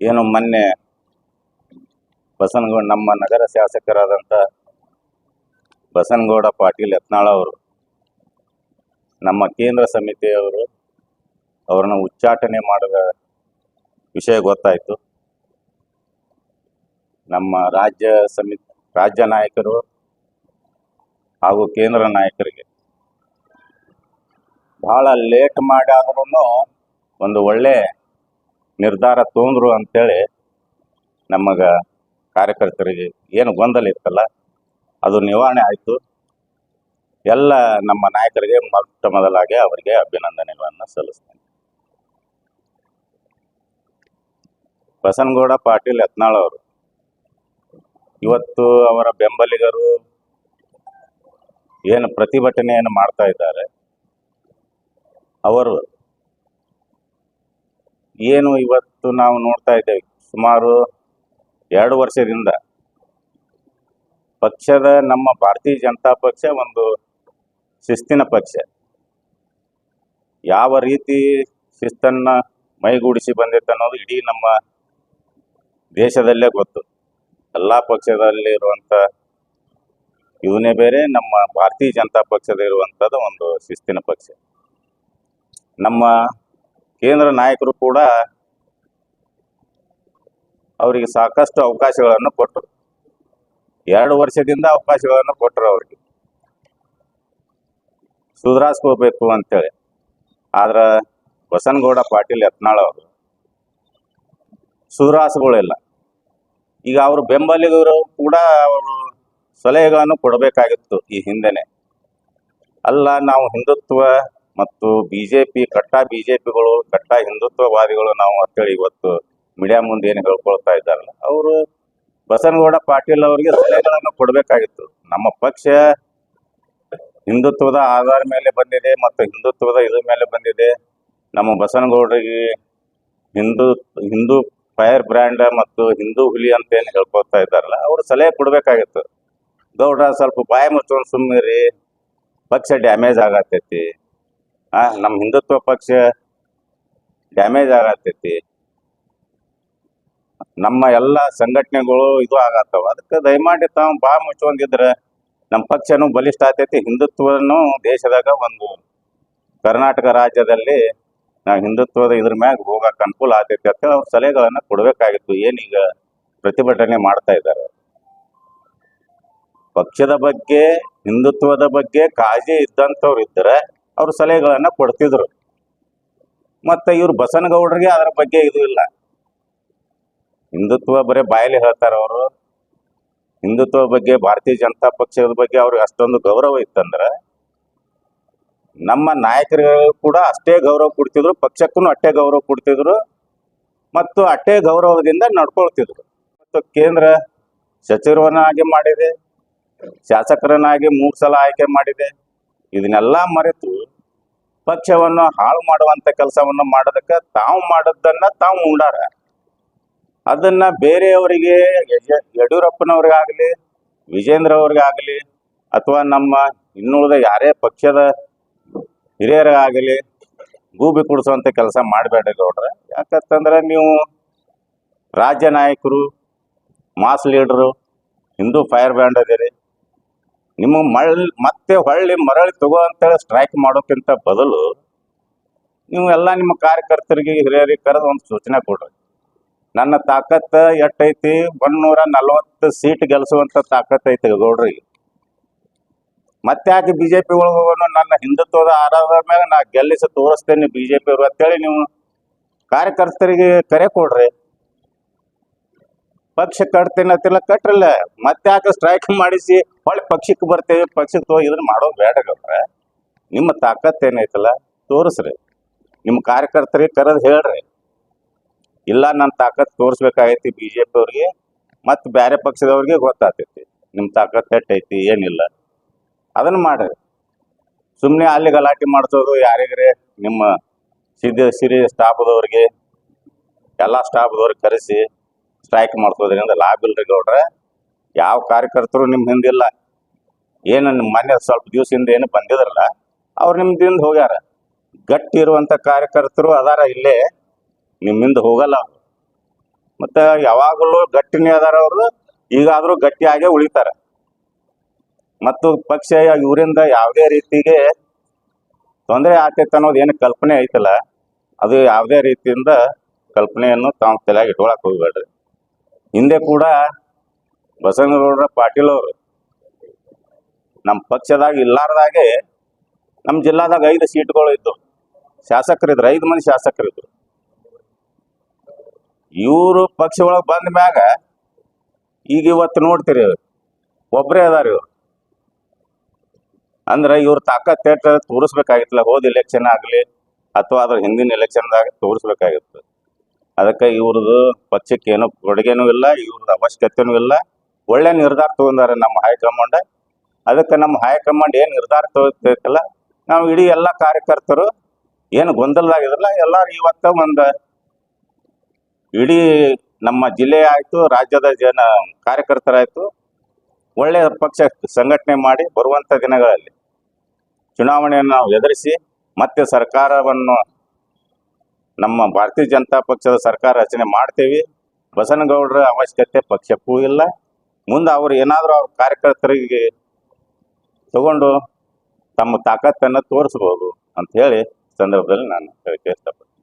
ಏನು ಮೊನ್ನೆ ಬಸನಗೌಡ ನಮ್ಮ ನಗರ ಶಾಸಕರಾದಂಥ ಬಸನಗೌಡ ಪಾಟೀಲ್ ಯತ್ನಾಳ್ ಅವರು ನಮ್ಮ ಕೇಂದ್ರ ಸಮಿತಿಯವರು ಅವರನ್ನು ಉಚ್ಚಾಟನೆ ಮಾಡಿದ ವಿಷಯ ಗೊತ್ತಾಯಿತು. ನಮ್ಮ ರಾಜ್ಯ ನಾಯಕರು ಹಾಗೂ ಕೇಂದ್ರ ನಾಯಕರಿಗೆ ಬಹಳ ಲೇಟ್ ಮಾಡಿ ಆದ್ರೂ ಒಂದು ಒಳ್ಳೆ ನಿರ್ಧಾರ ತೊಂದರು ಅಂತೇಳಿ ನಮಗೆ ಕಾರ್ಯಕರ್ತರಿಗೆ ಏನು ಗೊಂದಲ ಇತ್ತಲ್ಲ ಅದು ನಿವಾರಣೆ ಆಯಿತು. ಎಲ್ಲ ನಮ್ಮ ನಾಯಕರಿಗೆ ಮೊದಲಾಗಿ ಅವರಿಗೆ ಅಭಿನಂದನೆಗಳನ್ನು ಸಲ್ಲಿಸ್ತೇನೆ. ಬಸನಗೌಡ ಪಾಟೀಲ್ ಯತ್ನಾಳ್ ಅವರು ಇವತ್ತು ಅವರ ಬೆಂಬಲಿಗರು ಏನು ಪ್ರತಿಭಟನೆಯನ್ನು ಮಾಡ್ತಾ ಇದ್ದಾರೆ, ಅವರು ಏನು ಇವತ್ತು ನಾವು ನೋಡ್ತಾ ಇದ್ದೇವೆ, ಸುಮಾರು 2 ವರ್ಷದಿಂದ ಪಕ್ಷದ ನಮ್ಮ ಭಾರತೀಯ ಜನತಾ ಪಕ್ಷ ಒಂದು ಶಿಸ್ತಿನ ಪಕ್ಷ. ಯಾವ ರೀತಿ ಶಿಸ್ತನ್ನು ಮೈಗೂಡಿಸಿ ಬಂದಿತ್ತು ಅನ್ನೋದು ಇಡೀ ನಮ್ಮ ದೇಶದಲ್ಲೇ ಗೊತ್ತು. ಎಲ್ಲ ಪಕ್ಷದಲ್ಲಿರುವಂಥ ಇವನೇ ಬೇರೆ, ನಮ್ಮ ಭಾರತೀಯ ಜನತಾ ಪಕ್ಷದ ಇರುವಂಥದ್ದು ಒಂದು ಶಿಸ್ತಿನ ಪಕ್ಷ. ನಮ್ಮ ಕೇಂದ್ರ ನಾಯಕರು ಕೂಡ ಅವರಿಗೆ ಸಾಕಷ್ಟು ಅವಕಾಶಗಳನ್ನು ಕೊಟ್ಟರು. 2 ವರ್ಷದಿಂದ ಅವಕಾಶಗಳನ್ನು ಕೊಟ್ಟರು ಅವರಿಗೆ ಸುಧಾರಿಸ್ಕೋಬೇಕು ಅಂತೇಳಿ. ಆದ್ರೆ ಬಸನಗೌಡ ಪಾಟೀಲ್ ಯತ್ನಾಳ್ ಅವರು ಸುಧಾರಿಸ್ಕೊಳ್ಳಿಲ್ಲ. ಈಗ ಅವರು ಬೆಂಬಲಿಗರು ಕೂಡ ಅವರು ಸಲಹೆಗಳನ್ನು ಕೊಡಬೇಕಾಗಿತ್ತು ಈ ಹಿಂದೆನೆ. ಅಲ್ಲ, ನಾವು ಹಿಂದುತ್ವ ಮತ್ತು BJP ಕಟ್ಟ BJPಗಳು ಕಟ್ಟ ಹಿಂದುತ್ವವಾದಿಗಳು ನಾವು ಅಂತೇಳಿ ಇವತ್ತು ಮೀಡಿಯಾ ಮುಂದೆ ಏನು ಹೇಳ್ಕೊಳ್ತಾ ಇದ್ದಾರಲ್ಲ, ಅವರು ಬಸನಗೌಡ ಪಾಟೀಲ್ ಅವರಿಗೆ ಸಲಹೆಗಳನ್ನು ಕೊಡಬೇಕಾಗಿತ್ತು. ನಮ್ಮ ಪಕ್ಷ ಹಿಂದುತ್ವದ ಆಧಾರ ಮೇಲೆ ಬಂದಿದೆ ಮತ್ತು ಹಿಂದುತ್ವದ ಇದ್ರ ಮೇಲೆ ಬಂದಿದೆ. ನಮ್ಮ ಬಸನಗೌಡರಿಗೆ ಹಿಂದೂ ಫೈರ್ ಬ್ರ್ಯಾಂಡ್ ಮತ್ತು ಹಿಂದೂ ಹುಲಿ ಅಂತ ಏನು ಹೇಳ್ಕೊಳ್ತಾ ಇದ್ದಾರಲ್ಲ, ಅವರು ಸಲಹೆ ಕೊಡಬೇಕಾಗಿತ್ತು. ಗೌಡ್ರ ಸ್ವಲ್ಪ ಬಾಯಿ ಮುಚ್ಕೊಂಡು ಸುಮ್ಮನಿರಿ, ಪಕ್ಷ ಡ್ಯಾಮೇಜ್ ಆಗತ್ತೈತಿ, ನಮ್ಮ ಹಿಂದುತ್ವ ಪಕ್ಷ ಡ್ಯಾಮೇಜ್ ಆಗತ್ತೈತಿ, ನಮ್ಮ ಎಲ್ಲ ಸಂಘಟನೆಗಳು ಇದು ಆಗತ್ತವ, ಅದಕ್ಕೆ ದಯಮಾಡಿ ತಾವು ಬಾಯಿ ಮುಚ್ಕೊಂಡಿದ್ರೆ ನಮ್ಮ ಪಕ್ಷನೂ ಬಲಿಷ್ಠ ಆಗ್ತೈತಿ, ಹಿಂದುತ್ವನೂ ದೇಶದಾಗ ಒಂದು ಕರ್ನಾಟಕ ರಾಜ್ಯದಲ್ಲಿ ನಾವು ಹಿಂದುತ್ವದ ಇದ್ರ ಮ್ಯಾಗ ಹೋಗಕ್ಕೆ ಅನುಕೂಲ ಆಗ್ತೈತಿ ಅಂತ ಅವ್ರ ಸಲಹೆಗಳನ್ನು ಕೊಡಬೇಕಾಗಿತ್ತು. ಏನೀಗ ಪ್ರತಿಭಟನೆ ಮಾಡ್ತಾ ಇದ್ದಾರೆ, ಪಕ್ಷದ ಬಗ್ಗೆ ಹಿಂದುತ್ವದ ಬಗ್ಗೆ ಕಾಳಜಿ ಇದ್ದಂಥವ್ರು ಇದ್ದರೆ ಅವ್ರ ಸಲಹೆಗಳನ್ನು ಕೊಡ್ತಿದ್ರು. ಮತ್ತು ಇವ್ರು ಬಸನಗೌಡರಿಗೆ ಅದರ ಬಗ್ಗೆ ಇದು ಇಲ್ಲ. ಹಿಂದುತ್ವ ಬರೀ ಬಾಯಲ್ಲಿ ಹೇಳ್ತಾರೆ ಅವರು. ಹಿಂದುತ್ವ ಬಗ್ಗೆ ಭಾರತೀಯ ಜನತಾ ಪಕ್ಷದ ಬಗ್ಗೆ ಅವ್ರಿಗೆ ಅಷ್ಟೊಂದು ಗೌರವ ಇತ್ತಂದ್ರೆ ನಮ್ಮ ನಾಯಕರಿಗೂ ಕೂಡ ಅಷ್ಟೇ ಗೌರವ ಕೊಡ್ತಿದ್ರು, ಪಕ್ಷಕ್ಕೂ ಅಷ್ಟೇ ಗೌರವ ಕೊಡ್ತಿದ್ರು ಮತ್ತು ಅಷ್ಟೇ ಗೌರವದಿಂದ ನಡ್ಕೊಳ್ತಿದ್ರು. ಮತ್ತು ಕೇಂದ್ರ ಸಚಿವರನ್ನಾಗಿ ಮಾಡಿದೆ, ಶಾಸಕರನ್ನಾಗಿ 3 ಸಲ ಆಯ್ಕೆ ಮಾಡಿದೆ. ಇದನ್ನೆಲ್ಲ ಮರೆತು ಪಕ್ಷವನ್ನು ಹಾಳು ಮಾಡುವಂಥ ಕೆಲಸವನ್ನು ಮಾಡೋದಕ್ಕೆ ತಾವು ಮಾಡೋದನ್ನು ತಾವು ಉಂಡಾರ. ಅದನ್ನು ಬೇರೆಯವರಿಗೆ, ಯಡಿಯೂರಪ್ಪನವ್ರಿಗಾಗಲಿ ವಿಜೇಂದ್ರ ಅವ್ರಿಗಾಗಲಿ ಅಥವಾ ನಮ್ಮ ಇನ್ನುಳಿದ ಯಾರೇ ಪಕ್ಷದ ಹಿರಿಯರಾಗಲಿ ಗೂಬಿ ಕೊಡಿಸುವಂಥ ಕೆಲಸ ಮಾಡಬೇಡ್ರಿ ಗೌಡ್ರೆ. ಯಾಕಂತಂದ್ರೆ ನೀವು ರಾಜ್ಯ ನಾಯಕರು, ಮಾಸ್ ಲೀಡ್ರು, ಹಿಂದೂ ಫೈರ್ ಬ್ಯಾಂಡ್ ಅದೀರಿ. ನಿಮಗೆ ಮತ್ತೆ ಮರಳಿ ತಗೋ ಅಂತೇಳಿ ಸ್ಟ್ರೈಕ್ ಮಾಡೋಕ್ಕಿಂತ ಬದಲು ನೀವು ಎಲ್ಲ ನಿಮ್ಮ ಕಾರ್ಯಕರ್ತರಿಗೆ ಹಿರಿಯರಿಗೆ ಕರೆದು ಒಂದು ಸೂಚನೆ ಕೊಡ್ರಿ. ನನ್ನ ತಾಕತ್ತು ಎಷ್ಟೈತಿ, 140 ಸೀಟ್ ಗೆಲ್ಲಿಸುವಂಥ ತಾಕತ್ತು ಐತಿ ಗೌಡ್ರಿಗೆ. ಮತ್ತೆ ಯಾಕೆ BJP ಒಳಗೆ ಹೋಗೋಣ, ನನ್ನ ಹಿಂದುತ್ವದ ಆಧಾರದ ಮೇಲೆ ನಾ ಗೆಲ್ಲಿಸಿ ತೋರಿಸ್ತೇನೆ BJP ಅವರು ಅಂತೇಳಿ ನೀವು ಕಾರ್ಯಕರ್ತರಿಗೆ ಕರೆ ಕೊಡ್ರಿ. ಪಕ್ಷ ಕಟ್ತೇನೆ ಅಂತೆಲ್ಲ ಕಟ್ರಲ್ಲ, ಮತ್ತೆ ಯಾಕೆ ಸ್ಟ್ರೈಕ್ ಮಾಡಿಸಿ ಹೊಳ್ಳಿ ಪಕ್ಷಕ್ಕೆ ಬರ್ತೇವೆ, ಪಕ್ಷಕ್ಕೆ ಹೋಗಿ ಇದನ್ನ ಮಾಡೋದು ಬೇಡ ಗೌಡ್ರೆ. ನಿಮ್ಮ ತಾಕತ್ತು ಏನೈತಲ್ಲ ತೋರಿಸ್ರಿ, ನಿಮ್ಮ ಕಾರ್ಯಕರ್ತರಿಗೆ ಕರೆದು ಹೇಳ್ರಿ, ಇಲ್ಲ ನನ್ನ ತಾಕತ್ತು ತೋರಿಸ್ಬೇಕಾಗೈತಿ BJP ಅವ್ರಿಗೆ ಮತ್ತು ಬೇರೆ ಪಕ್ಷದವ್ರಿಗೆ ಗೊತ್ತಾಗ್ತೈತಿ ನಿಮ್ಮ ತಾಕತ್ತು ಎಷ್ಟೈತಿ ಏನಿಲ್ಲ, ಅದನ್ನು ಮಾಡ್ರಿ. ಸುಮ್ಮನೆ ಅಲ್ಲಿ ಗಲಾಟೆ ಮಾಡಿಸೋದು ಯಾರಿಗ್ರೆ ನಿಮ್ಮ ಸಿರಿ ಸ್ಟಾಫ್ದವ್ರಿಗೆ ಎಲ್ಲ ಸ್ಟಾಫ್ದವ್ರಿಗೆ ಕರೆಸಿ ಸ್ಟ್ರೈಕ್ ಮಾಡಿಸೋದ್ರಿಂದ ಲಾಭ ಇಲ್ರಿ ಗೌಡ್ರೆ. ಯಾವ ಕಾರ್ಯಕರ್ತರು ನಿಮ್ಮ ಹಿಂದಿಲ್ಲ. ಏನು ನಿಮ್ಮ ಮನೆ ಸ್ವಲ್ಪ ದಿವಸದಿಂದ ಏನು ಬಂದಿದ್ರಲ್ಲ ಅವ್ರು ನಿಮ್ದಿಂದ ಹೋಗ್ಯಾರ. ಗಟ್ಟಿ ಇರುವಂಥ ಕಾರ್ಯಕರ್ತರು ಅದಾರ ಇಲ್ಲೇ, ನಿಮ್ಮಿಂದ ಹೋಗಲ್ಲ. ಮತ್ತು ಯಾವಾಗಲೂ ಗಟ್ಟಿನೇ ಅದಾರ ಅವರು, ಈಗಾದರೂ ಗಟ್ಟಿಯಾಗೇ ಉಳಿತಾರೆ. ಮತ್ತು ಪಕ್ಷ ಇವರಿಂದ ಯಾವುದೇ ರೀತಿಗೆ ತೊಂದರೆ ಆಗ್ತೈತೆ ಅನ್ನೋದು ಏನು ಕಲ್ಪನೆ ಐತಲ್ಲ, ಅದು ಯಾವುದೇ ರೀತಿಯಿಂದ ಕಲ್ಪನೆಯನ್ನು ತಾವು ತಲೆಯಾಗಿ ಇಟ್ಕೊಳಕ್ಕೆ ಹೋಗ್ಬೇಡ್ರಿ. ಹಿಂದೆ ಕೂಡ ಬಸವನಗೌಡ ಪಾಟೀಲ್ ಅವರು ನಮ್ಮ ಪಕ್ಷದಾಗ ಇಲ್ಲಾರ್ದಾಗೆ ನಮ್ಮ ಜಿಲ್ಲಾದಾಗ 5 ಸೀಟ್ಗಳು ಇದ್ದವು, ಶಾಸಕರಿದ್ರು, 5 ಮಂದಿ ಶಾಸಕರಿದ್ರು. ಇವರು ಪಕ್ಷ ಒಳಗೆ ಬಂದ ಮ್ಯಾಗ ಈಗ ಇವತ್ತು ನೋಡ್ತೀರಿ ಒಬ್ಬರೇ ಅದಾರ ಇವರು. ಅಂದ್ರೆ ಇವ್ರ ತಾಕತ್ ಎಷ್ಟ ತೋರಿಸ್ಬೇಕಾಗಿತ್ತಲ್ಲ, ಹೋದ ಎಲೆಕ್ಷನ್ ಆಗಲಿ ಅಥವಾ ಅದ್ರ ಹಿಂದಿನ ಎಲೆಕ್ಷನ್ದಾಗ ತೋರಿಸ್ಬೇಕಾಗಿತ್ತು. ಅದಕ್ಕೆ ಇವ್ರದ್ದು ಪಕ್ಷಕ್ಕೆ ಏನೋ ಕೊಡುಗೆನೂ ಇಲ್ಲ, ಇವ್ರದ್ದು ಅವಶ್ಯಕತೆನೂ ಇಲ್ಲ. ಒಳ್ಳೆ ನಿರ್ಧಾರ ತಗೊಂಡಾರೆ ನಮ್ಮ ಹೈಕಮಾಂಡ್. ಅದಕ್ಕೆ ನಮ್ಮ ಹೈಕಮಾಂಡ್ ಏನು ನಿರ್ಧಾರ ತಗೋತೈತಲ್ಲ, ನಾವು ಇಡೀ ಎಲ್ಲ ಕಾರ್ಯಕರ್ತರು ಏನು ಗೊಂದಲದಾಗಿದ್ರಲ್ಲ ಎಲ್ಲರೂ ಇವತ್ತ ಒಂದು ಇಡೀ ನಮ್ಮ ಜಿಲ್ಲೆ ಆಯಿತು, ರಾಜ್ಯದ ಕಾರ್ಯಕರ್ತರಾಯಿತು, ಒಳ್ಳೆಯ ಪಕ್ಷ ಸಂಘಟನೆ ಮಾಡಿ ಬರುವಂಥ ದಿನಗಳಲ್ಲಿ ಚುನಾವಣೆಯನ್ನು ನಾವು ಎದುರಿಸಿ ಮತ್ತೆ ಸರ್ಕಾರವನ್ನು, ನಮ್ಮ ಭಾರತೀಯ ಜನತಾ ಪಕ್ಷದ ಸರ್ಕಾರ ರಚನೆ ಮಾಡ್ತೇವೆ. ಬಸನಗೌಡರ ಅವಶ್ಯಕತೆ ಪಕ್ಷಕ್ಕೂ ಇಲ್ಲ. ಮುಂದೆ ಅವರು ಏನಾದರೂ ಅವ್ರ ಕಾರ್ಯಕರ್ತರಿಗೆ ತಗೊಂಡು ತಮ್ಮ ತಾಕತ್ತನ್ನು ತೋರಿಸ್ಬೋದು ಅಂತ ಹೇಳಿ ಸಂದರ್ಭದಲ್ಲಿ ನಾನು ಹೇಳಕ್ಕೆ ಇಷ್ಟಪಡ್ತೀನಿ.